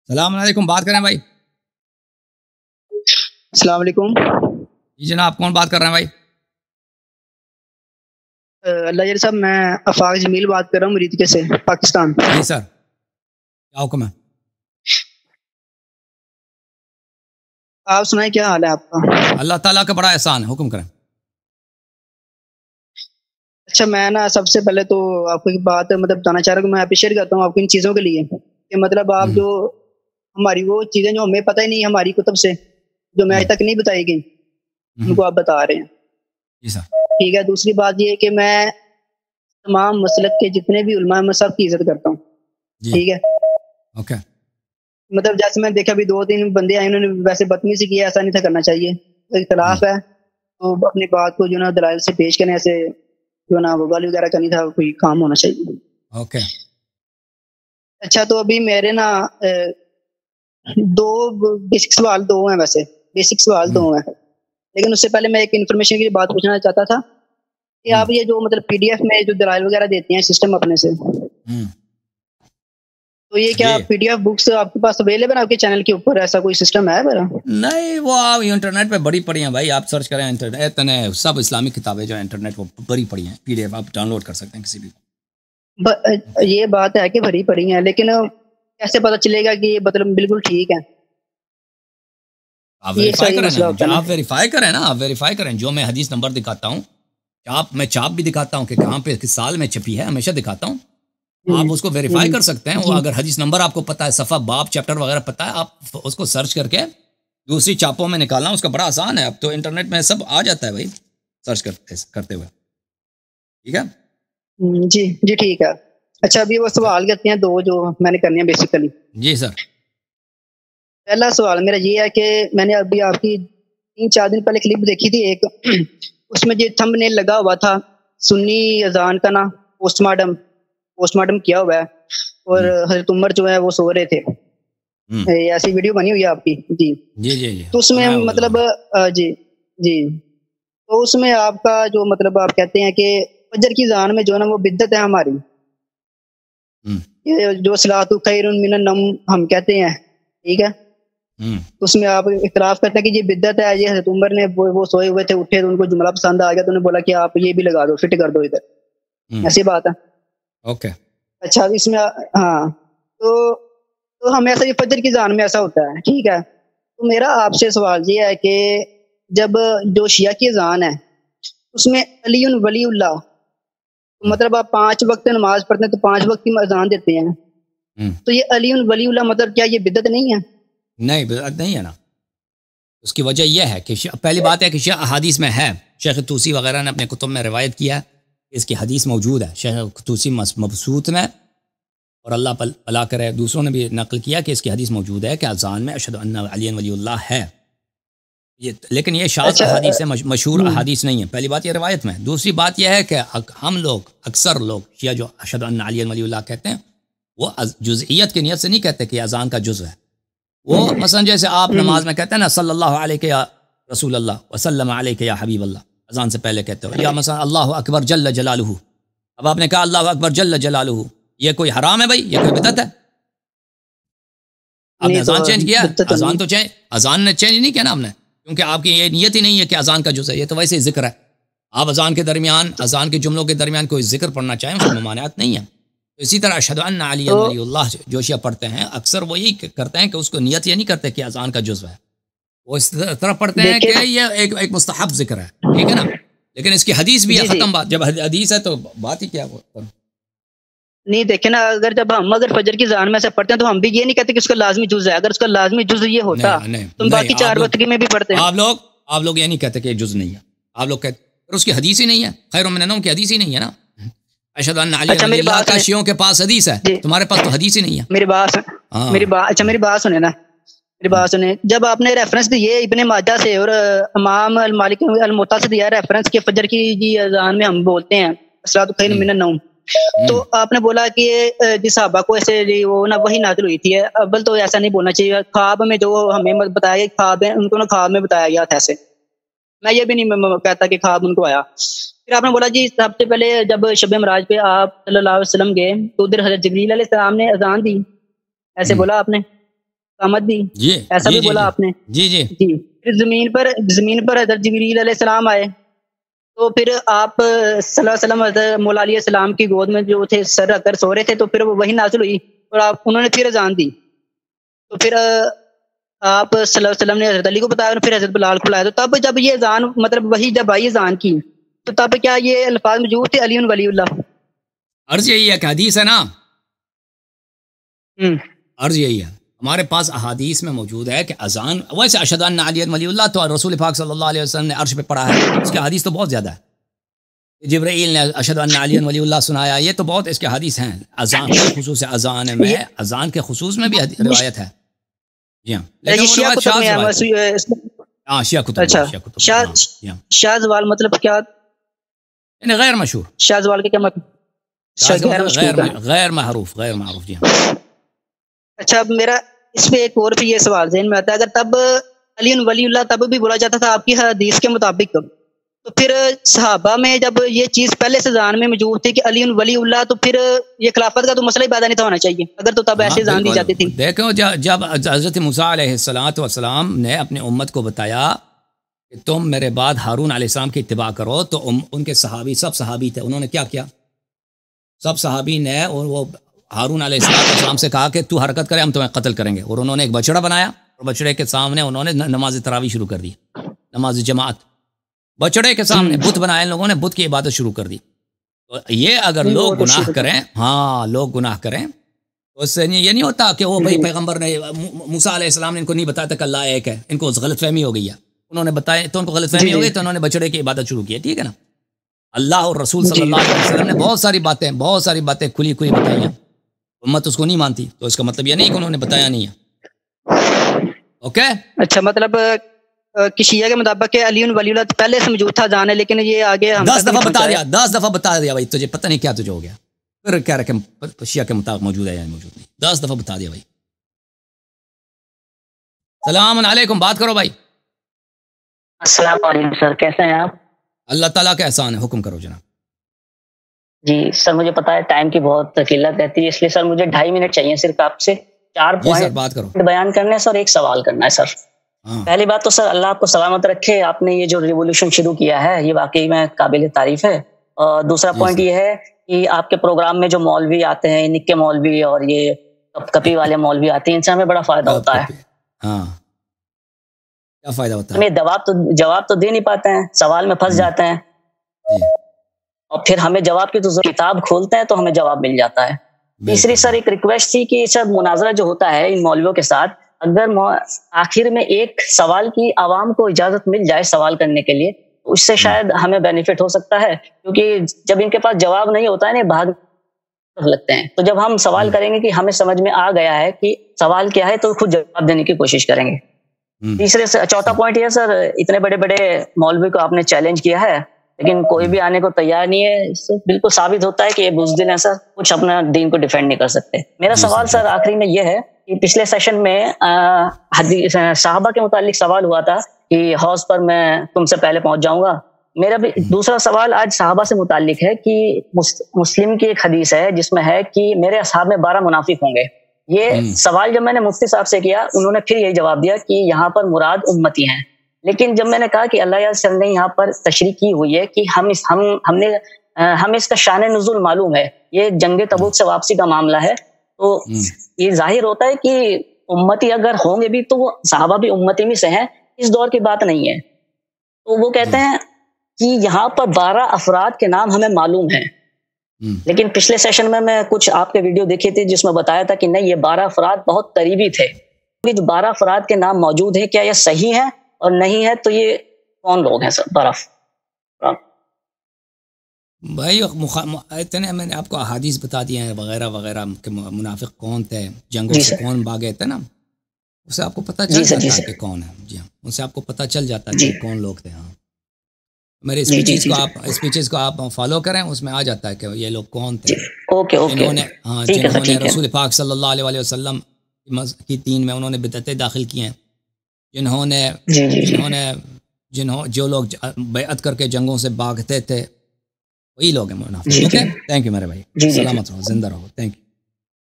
السلام علیکم، بات کریں بھائی؟ السلام علیکم جی جناب، کون بات کر رہے ہیں بھائی؟ اللہ جل صاحب، میں آفاق جمیل بات کر رہا ہوں مریدکے سے، پاکستان۔ جی سر، کیا حکم ہے؟ آپ سنائیں، کیا حال ہے آپ کا؟ اللہ تعالیٰ کا بڑا احسان ہے، حکم کریں۔ اچھا، میں نا سب سے پہلے تو آپ کو ایک بات بتانا چاہ رہا ہوں کہ میں اپریشیٹ کرتا ہوں آپ کو ان چیزوں کے لیے کہ آپ جو ہماری وہ چیزیں جو ہمیں پتہ ہی نہیں ہماری کتب سے، جو ہمیں آج تک نہیں بتائی گئی، ان کو آپ بتا رہے ہیں۔ جی سر، ٹھیک ہے۔ دوسری بات یہ کہ میں تمام مسلک کے جتنے بھی علماء میں سب کی عزت کرتا ہوں۔ ٹھیک ہے۔ اوکے۔ جیسے میں دیکھا بھی 2-3 بندے آئے، انہوں نے ویسے بدتمیزی کی، ایسا نہیں تھا کرنا چاہیے۔ اختلاف ہے تو اپنی بات کو جو نا دلائل سے پیش کرنے، ایسے جو نا گالی وغیرہ کا نہیں تھا، کوئی کام ہونا چاہیے۔ اوکے۔ اچھا، تو ابھی میرے نا 2 بیسک سوال ہیں، ویسے بیسک سوال 2 ہیں، لیکن اس سے پہلے میں ایک انفارمیشن کی بات پوچھنا چاہتا تھا کہ آپ یہ جو پی ڈی ایف میں جو دلائل وغیرہ دیتے ہیں سسٹم اپنے سے، تو یہ کیا پی ڈی ایف بکس آپ کے پاس اویلیبل ہے آپ کے چینل کے اوپر؟ ایسا کوئی سسٹم ہے میرا؟ نہیں، وہ آپ انٹرنیٹ پہ بڑی پڑی ہیں بھائی، آپ سرچ کریں انٹرنیٹ، سب اسلامی کتابیں جو انٹرنیٹ وہ بڑی پڑی ہیں، پی ڈی ایف آپ ڈاؤن لوڈ کر سکتے ہیں کسی بھی۔ یہ بات ہے کہ بھری پڑی ہیں، لیکن کیسے پتہ چلے گا کہ یہ بالکل ٹھیک ہے؟ آپ ویریفائی کریں نا، آپ ویریفائی کریں نا، آپ ویریفائی کریں۔ جو میں حدیث نمبر دکھاتا ہوں، میں چاپ بھی دکھاتا ہوں کہ کہاں پہ کس سال میں چھپی ہے، ہمیشہ دکھاتا ہوں، آپ اس کو ویریفائی کر سکتے ہیں۔ وہ اگر حدیث نمبر آپ کو پتا ہے، صفحہ، باب، چیپٹر وغیرہ پتا ہے، آپ اس کو سرچ کر کے دوسری چاپوں میں نکالنا اس کا بڑا آسان ہے۔ اب تو انٹرنیٹ میں سب آ جاتا ہے بھائی، سرچ کرتے ہوئے۔ ٹھیک ہے جی ٹھیک ہے۔ اچھا، ابھی وہ سوال کرتے ہیں 2 جو میں نے کرنے ہیں بیسیکلی۔ جی سر۔ پہلا سوال میرا یہ ہے کہ میں نے ابھی آپ کی 3-4 دن پہلے کلپ دیکھی تھی ایک، اس میں جو تھمب نیل لگا ہوا تھا سنی اذان کا نا پوسٹ مارٹم کیا ہوا ہے، اور حضرت عمر جو ہے وہ سو رہے تھے، ایسی ویڈیو بنی ہوئی ہے آپ کی؟ جی تو اس میں جی تو اس میں آپ کا جو آپ کہتے ہیں کہ فجر کی اذان میں جو نا وہ بدعت ہے ہماری، جو صلاۃ خیر من النوم ہم کہتے ہیں، ٹھیک ہے، اس میں آپ اعتراف کرتے ہیں کہ یہ بدعت ہے۔ یہ حضرت عمر نے وہ سوئے ہوئے تھے، اٹھے تو ان کو جملہ پسند آ گیا تو انہوں نے بولا کہ آپ یہ بھی لگا دو، فٹ کر دو ادھر، ایسی بات ہے؟ اوکے۔ اچھا، اس میں ہاں تو ہمیں ایسا یہ فجر کی اذان میں ایسا ہوتا ہے، ٹھیک ہے۔ تو میرا آپ سے سوال یہ ہے کہ جب جو شیعہ کی اذان ہے اس میں علی ولی اللہ، آپ 5 وقت نماز پڑھتے ہیں تو 5 وقت کی اذان دیتے ہیں، تو یہ علی ولی اللہ کیا یہ بدعت نہیں ہے؟ نہیں، بدعت نہیں ہے نا۔ اس کی وجہ یہ ہے کہ پہلی بات ہے کہ شیعہ احادیث میں ہے، شیخ طوسی وغیرہ نے اپنے کتب میں روایت کیا، اس کی حدیث موجود ہے شیخ طوسی مبسوط میں، اور اللہ بھلا کرے دوسروں نے بھی نقل کیا کہ اس کی حدیث موجود ہے کہ اذان میں اشہد ان علی ولی اللہ ہے، لیکن یہ شاذ احادیث ہے، مشہور احادیث نہیں ہے۔ پہلی بات یہ روایت میں۔ دوسری بات یہ ہے کہ ہم لوگ اکثر لوگ شیعہ جو اشہد ان علی ولی اللہ کہتے ہیں، وہ جزئیت کی نیت سے نہیں کہتے کہ اذان کا جزء ہے۔ وہ مثلا جیسے آپ نماز میں کہتے ہیں نا صلی اللہ علیہ یا رسول اللہ وسلم علیہ یا حبیب اللہ، اذان سے پہلے کہتے ہو، یا مثلا اللہ اکبر جل جلالہ، اب آپ نے کہا اللہ اکبر جل جلالہ، یہ کوئی حرام ہے بھائی؟ یہ کوئی بدعت ہے؟ آپ نے اذان چینج کیا؟ اذان نے چینج نہیں کیا نا آپ نے، کیونکہ آپ کی یہ نیت ہی نہیں ہے کہ اذان کا جزء ہے، یہ تو ویسے ہی ذکر ہے۔ آپ اذان کے درمیان، اذان کے جملوں کے درمیان کوئی ذکر پڑھنا چاہیں، اس میں ممانعت نہیں ہے۔ تو اسی طرح اشہد ان علی ولی اللہ جو شیعہ پڑھتے ہیں، اکثر وہ یہی کرتے ہیں کہ اس کو نیت یہ نہیں کرتے کہ اذان کا جزء ہے، وہ اس طرح پڑھتے ہیں کہ یہ ایک مستحب ذکر ہے، ٹھیک ہے نا، لیکن اس کی حدیث بھی ہے، ختم بات۔ جب حدیث ہے تو بات ہی کیا وہ نہیں۔ دیکھیں نا، اگر فجر کی اذان میں سے پڑھتے ہیں تو ہم بھی یہ نہیں کہتے کہ اس کا لازمی جز ہے، اگر اس کا لازمی جز یہ ہوتا تو باقی 4 وقت کی میں بھی پڑھتے ہیں۔ آپ لوگ یہ نہیں کہتے کہ جز نہیں ہے، آپ لوگ کہتے اس کی حدیث ہی نہیں ہے، خیر من النوم کی حدیث ہی نہیں ہے نا۔ اشہد ان علی ولی اللہ کا شیعوں کے پاس حدیث ہے، تمہارے پاس تو حدیث ہی نہیں ہے۔ میری بات سنیں نا، جب آپ نے ریفرنس دی ہے ابن ماجہ سے اور امام المالک الموطا سے دیا ریفرنس کہ فجر کی اذان میں ہم بولتے ہیں الصلاۃ خیر من النوم، تو آپ نے بولا کہ جس صحابہ کو ایسے وہ نا وہی نازل ہوئی تھی، اول تو ایسا نہیں بولنا چاہیے، خواب میں جو ہمیں بتایا گیا خواب ہے ان کو نا خواب میں بتایا گیا تھا، ایسے میں یہ بھی نہیں کہتا کہ خواب ان کو آیا۔ پھر آپ نے بولا جی سب سے پہلے جب شب معراج پہ آپ صلی اللہ علیہ وسلم گئے تو ادھر حضرت جبریل علیہ السلام نے اذان دی، ایسے بولا آپ نے۔ قامت بھی، جی ایسا بھی بولا آپ نے. جی جی جی. پھر زمین پر حضرت جبریل علیہ السلام آئے، تو پھر آپ صلی اللہ علیہ وسلم حضرت مولا علیہ السلام کی گود میں جو تھے سر رکھ کر سو رہے تھے، تو پھر وہی نازل ہوئی اور انہوں نے پھر اذان دی. تو پھر آپ صلی اللہ علیہ وسلم نے حضرت علی کو بتایا اور پھر حضرت بلال کو لایا. تو تب جب یہ اذان مطلب وہی جب آئی اذان کی، تو تب کیا یہ الفاظ موجود تھے علی ولی اللہ؟ عرض یہی ہے کہ حدیث ہے نا، عرض یہی ہے ہمارے پاس احادیث میں موجود ہے کہ اذان، ویسے اشہد ان علی ولی اللہ تو رسول پاک صلی اللہ علیہ وسلم نے عرش پہ پڑھا ہے، اس کے حدیث تو بہت زیادہ ہے. جبرائیل نے اشہد ان علی ولی اللہ سنایا، یہ تو بہت اس کے حدیث ہیں. اذان کے خصوص اذان میں، اذان کے خصوص میں بھی روایت ہے. جی ہاں، لیکن وہ شیعہ کتب میں ہے. ہاں شیعہ کتب. اچھا، شاہ زوال مطلب کیا؟ یعنی غیر مشہور. شاہ زوال کے کیا مطلب؟ غیر معروف. جی ہاں. اچھا، میرا اس پہ ایک اور بھی یہ سوال ذہن میں آتا ہے، اگر تب علی ولی اللہ تب بھی بولا جاتا تھا آپ کی حدیث کے مطابق، تو پھر صحابہ میں جب یہ چیز پہلے سے زان میں موجود تھی کہ علی ولی اللہ، تو پھر یہ خلافت کا تو مسئلہ ہی پیدا نہیں تھا ہونا چاہیے اگر تو تب ایسے زان دی جاتی تھی. دیکھو جب حضرت موسیٰ علیہ السلام نے اپنی امت کو بتایا کہ تم میرے بعد ہارون علیہ السلام کی اتباع کرو، تو ان کے صحابی، سب صحابی تھے، انہوں نے کیا؟ سب صحابی نے وہ ہارون علیہ السلام سے کہا کہ تو حرکت کرے، ہم تمہیں قتل کریں گے. اور انہوں نے ایک بچڑا بنایا اور بچڑے کے سامنے انہوں نے نماز تراویح شروع کر دی، نماز جماعت. بچڑے کے سامنے بت بنائے لوگوں نے، بت کی عبادت شروع کر دی. تو یہ اگر لوگ گناہ کریں، ہاں لوگ گناہ کریں، تو اس سے یہ نہیں ہوتا کہ وہ بھائی پیغمبر نے، موسیٰ علیہ السلام نے ان کو نہیں بتایا تھا کہ اللہ ایک ہے، ان کو غلط فہمی ہو گئی ہے. انہوں نے بتایا تو ان کو غلط فہمی ہو گئی، تو انہوں نے بچڑے کی عبادت شروع کی. ٹھیک ہے نا. اللہ اور رسول صلی اللہ علیہ وسلم نے بہت ساری باتیں کھلی بتائی ہیں، امت اس کو نہیں مانتی، تو اس کا مطلب یہ نہیں کہ انہوں نے بتایا نہیں ہے. اوکے. اچھا، مطلب کہ شیعہ کے مطابق کہ علی ولی اللہ پہلے سے موجود تھا جانے، لیکن یہ آگے 10 دفعہ بتا دیا بھائی، تجھے پتہ نہیں کیا تجھے ہو گیا، پھر کہہ رہا کہ شیعہ کے مطابق موجود ہے یا موجود نہیں. 10 دفعہ بتا دیا بھائی. سلام علیکم، بات کرو بھائی. السلام علیکم سر، کیسے ہیں آپ؟ اللہ تعالیٰ کا احسان ہے، حکم کرو جناب. جی سر، مجھے پتا ہے ٹائم کی بہت قلت رہتی ہے، اس لیے سر مجھے 2.5 منٹ چاہیے صرف آپ سے. 4 پوائنٹ بیان کرنے ہیں سر، ایک سوال کرنا ہے سر. پہلی بات تو سر اللہ آپ کو سلامت رکھے، آپ نے یہ جو ریولیوشن شروع کیا ہے یہ واقعی میں قابل تعریف ہے. اور دوسرا پوائنٹ یہ ہے کہ آپ کے پروگرام میں جو مولوی آتے ہیں، نکے مولوی اور یہ کپی والے مولوی آتے ہیں، ان سے ہمیں بڑا فائدہ ہوتا ہے. ہاں، کیا فائدہ ہوتا ہے؟ ہمیں جواب تو دے نہیں پاتے ہیں، سوال میں پھنس جاتے ہیں، اور پھر ہمیں جواب کی تو کتاب کھولتے ہیں تو ہمیں جواب مل جاتا ہے. تیسری سر ایک ریکویسٹ تھی کہ سر مناظرہ جو ہوتا ہے ان مولویوں کے ساتھ، اگر آخر میں ایک سوال کی عوام کو اجازت مل جائے سوال کرنے کے لیے، تو اس سے شاید ہمیں بینیفٹ ہو سکتا ہے، کیونکہ جب ان کے پاس جواب نہیں ہوتا ہے نا، بھاگ لگتے ہیں. تو جب ہم سوال کریں گے کہ ہمیں سمجھ میں آ گیا ہے کہ سوال کیا ہے، تو خود جواب دینے کی کوشش کریں گے. چوتھا پوائنٹ یہ سر، اتنے بڑے بڑے مولوی کو آپ نے چیلنج کیا ہے لیکن کوئی بھی آنے کو تیار نہیں ہے، اس سے بالکل ثابت ہوتا ہے کہ یہ بزدل ہیں سر، کچھ اپنا دین کو ڈیفینڈ نہیں کر سکتے. میرا سوال سر آخری میں یہ ہے کہ پچھلے سیشن میں صحابہ کے متعلق سوال ہوا تھا کہ حوض پر میں تم سے پہلے پہنچ جاؤں گا. میرا بھی دوسرا سوال آج صحابہ سے متعلق ہے کہ مسلم کی ایک حدیث ہے جس میں ہے کہ میرے اصحاب میں 12 منافق ہوں گے. یہ سوال جب میں نے مفتی صاحب سے کیا، انہوں نے پھر یہی جواب دیا کہ یہاں پر مراد امتی ہیں. لیکن جب میں نے کہا کہ اللہ تعالی نے یہاں پر تشریح کی ہوئی ہے کہ ہمیں اس کا شان نزول معلوم ہے، یہ جنگ تبوک سے واپسی کا معاملہ ہے، تو یہ ظاہر ہوتا ہے کہ امتی اگر ہوں گے بھی تو وہ صحابہ بھی امتی میں سے ہیں، اس دور کی بات نہیں ہے. تو وہ کہتے ہیں کہ یہاں پر 12 افراد کے نام ہمیں معلوم ہیں، لیکن پچھلے سیشن میں کچھ آپ کے ویڈیو دیکھی تھی جس میں بتایا تھا کہ نہیں، یہ 12 افراد بہت قریبی تھے. جو 12 افراد کے نام موجود ہیں، کیا یہ صحیح ہے؟ اور نہیں ہے تو یہ کون لوگ ہیں سر؟ 12 بھائی اتنے میں نے آپ کو احادیث بتا دی ہیں وغیرہ وغیرہ کہ منافق کون تھے، جنگوں سے کون بھاگے تھے نا، اس سے آپ کو پتہ چل جاتا ہے کہ کون ہے. جی ہاں، ان سے آپ کو پتہ چل جاتا ہے کہ کون لوگ تھے. ہاں، میرے اسپیچز کو آپ فالو کریں، اس میں آ جاتا ہے کہ یہ لوگ کون تھے جنہوں نے رسول پاک صلی اللہ علیہ وسلم کی دین میں انہوں نے بدعتیں داخل کی ہیں، جو لوگ بیعت کر کے جنگوں سے بھاگتے تھے، وہی لوگ ہیں منافق. اوکے، تھینک یو میرے بھائی، سلامت رہو، زندہ رہو، تھینک یو.